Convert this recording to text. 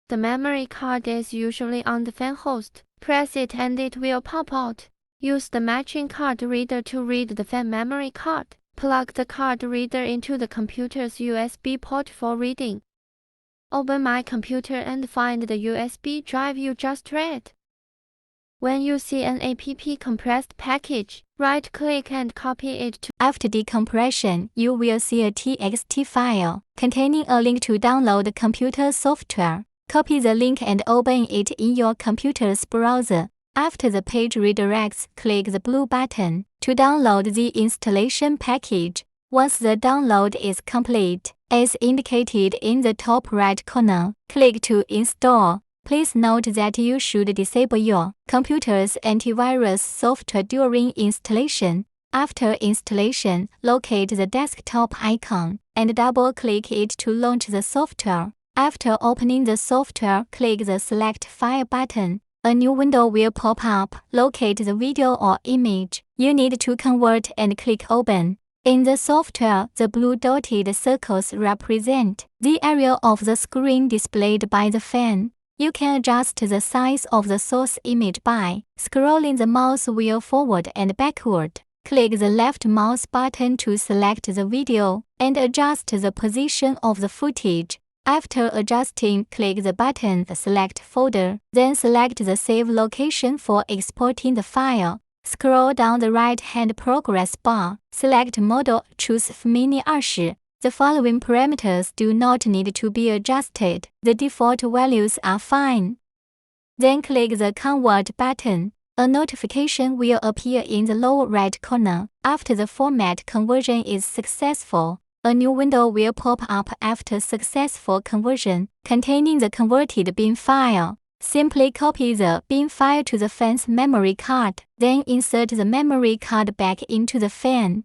The memory card is usually on the fan host. Press it and it will pop out. Use the matching card reader to read the fan memory card. Plug the card reader into the computer's USB port for reading. Open My Computer and find the USB drive you just read. When you see an app compressed package, right-click and copy it to. After decompression, you will see a TXT file containing a link to download computer software. Copy the link and open it in your computer's browser. After the page redirects, click the blue button to download the installation package. Once the download is complete, as indicated in the top right corner, click to install. Please note that you should disable your computer's antivirus software during installation. After installation, locate the desktop icon and double-click it to launch the software. After opening the software, click the Select File button. A new window will pop up. Locate the video or image you need to convert and click Open. In the software, the blue dotted circles represent the area of the screen displayed by the fan. You can adjust the size of the source image by scrolling the mouse wheel forward and backward. Click the left mouse button to select the video and adjust the position of the footage. After adjusting, click the button Select Folder, then select the save location for exporting the file. Scroll down the right-hand progress bar, select Model, choose FMINI-20. The following parameters do not need to be adjusted. The default values are fine. Then click the Convert button. A notification will appear in the lower right corner. After the format conversion is successful, a new window will pop up after successful conversion, containing the converted bin file. Simply copy the bin file to the fan's memory card, then insert the memory card back into the fan.